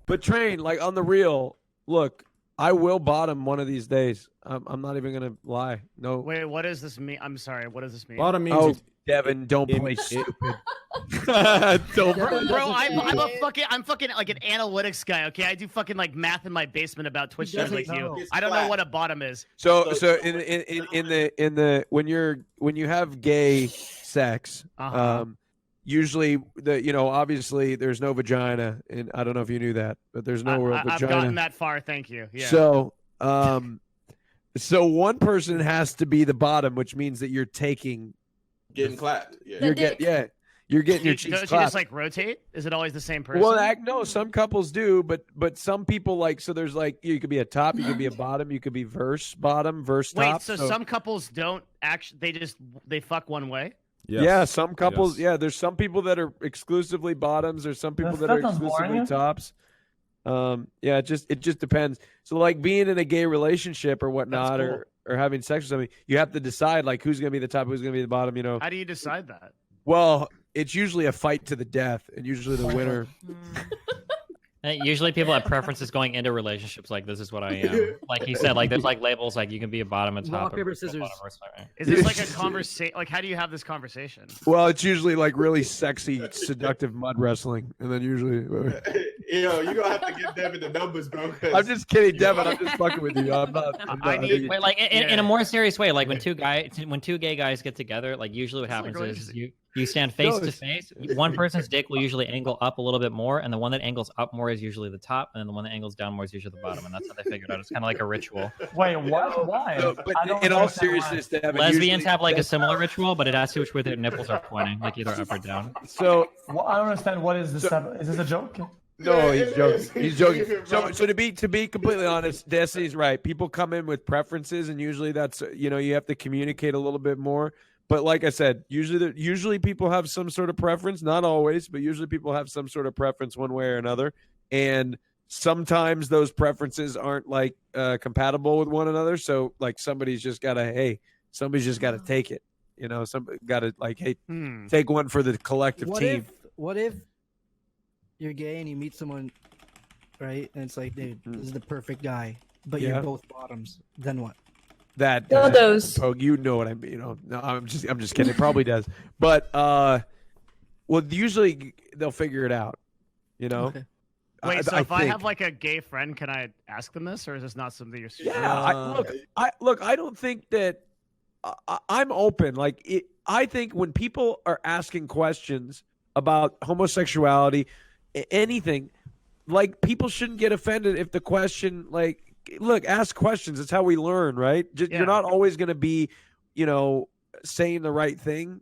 But Train, like on the real, look, I will bottom one of these days. I'm not even gonna lie. No. Wait, what does this mean? I'm sorry. What does this mean? Bottom means Devin, don't play stupid. Bro, I'm fucking like an analytics guy. Okay, I do fucking like math in my basement about Twitch streams like you. I don't know what a bottom is. So in the when you have gay sex, usually obviously there's no vagina, and I don't know if you knew that, but there's no real vagina. I've gotten that far, thank you. Yeah. So one person has to be the bottom, which means that you're getting clapped. Yeah. You're getting your cheeks clapped. clapped. You just like rotate? Is it always the same person? Well, no, some couples do, but some people like, so there's like, you could be a top, you could be a bottom, you could be verse bottom, verse top. Wait, so some couples don't actually, they fuck one way? Yes. Yeah, some couples, there's some people that are exclusively bottoms, there's some people that are exclusively tops. It just depends. So like being in a gay relationship or whatnot, cool. or having sex with somebody, you have to decide like who's gonna be the top, who's gonna be the bottom, How do you decide that? Well, it's usually a fight to the death, and usually the winner. Usually people have preferences going into relationships like this is what I am. Like he said, like there's like labels like you can be a bottom and top. Rock, paper, scissors. Is this like a conversation? Like how do you have this conversation? Well, it's usually like really sexy, seductive mud wrestling, and then usually. Yo, you're gonna have to give Devin the numbers, bro. I'm just kidding, Devin. I'm just fucking with you. I'm not. Wait, like in a more serious way, like when two gay guys get together, like usually what happens is you stand face to face. One person's dick will usually angle up a little bit more, and the one that angles up more is usually the top, and then the one that angles down more is usually the bottom, and that's how they figured out. It's kind of like a ritual. Wait, what? Why? No, but in all seriousness, Devin, lesbians have like a similar ritual, but it has to do with their nipples are pointing, like either up or down. So well, I don't understand. What is this? Is this a joke? No, he's joking. He's joking. So to be completely honest, Destiny's right. People come in with preferences, and usually that's you have to communicate a little bit more. But like I said, usually people have some sort of preference. Not always, but usually people have some sort of preference one way or another. And sometimes those preferences aren't like compatible with one another. So like somebody's just got to take it. Somebody got to like, hey, take one for the collective team. What if you're gay and you meet someone, right? And it's like, dude, this is the perfect guy, but you're both bottoms. Then what? That Pogue, you know what I mean. No, I'm just kidding. It probably does, but usually they'll figure it out. Okay. Wait, so if I have like a gay friend, can I ask them this, or is this not something you're? Yeah, I don't think that I'm open. Like I think when people are asking questions about homosexuality, anything, like people shouldn't get offended if the question like. Look, ask questions. It's how we learn, right? You're not always going to be, saying the right thing.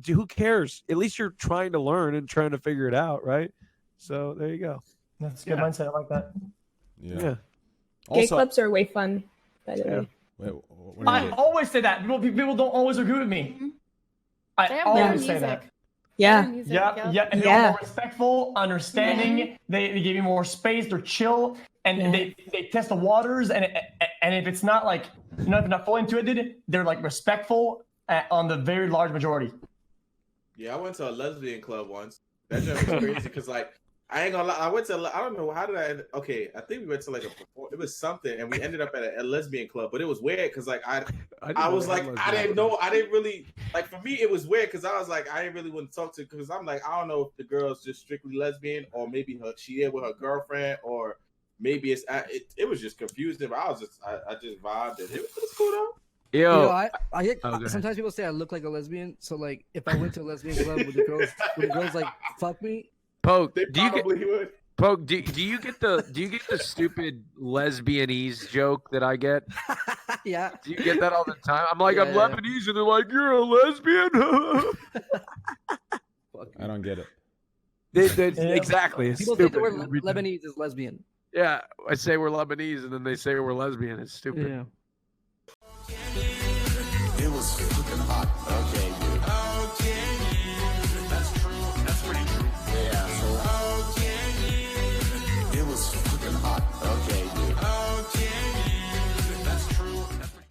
Who cares? At least you're trying to learn and trying to figure it out, right? So there you go. That's a good mindset. I like that. Yeah. Gay clubs are way fun, by the way. I always say that. People don't always agree with me. I always say that. Yeah. And they're more respectful, understanding. They give you more space. They're chill. And they test the waters, and if it's not like if they're not fully intuited, they're like respectful on the very large majority. Yeah, I went to a lesbian club once. That just was crazy because like I ain't gonna lie, I don't know how did I think we went to like it was something, and we ended up at a lesbian club, but it was weird because like I was like I didn't really like for me it was weird because I was like I didn't really want to talk to because I'm like I don't know if the girl's just strictly lesbian or maybe she there with her girlfriend or. Maybe it was just confusing, but I just vibed and it was cool though. Yo, sometimes people say I look like a lesbian, so like if I went to a lesbian club would the girls like fuck me? Poke, they probably would. Poke, do you get the stupid lesbianese joke that I get? Yeah. Do you get that all the time? I'm like, I'm Lebanese, and they're like, you're a lesbian? I don't get it. Exactly. It's people stupid. think the word Lebanese is lesbian. Yeah, I say we're Lebanese, and then they say we're lesbian. It's stupid. Yeah.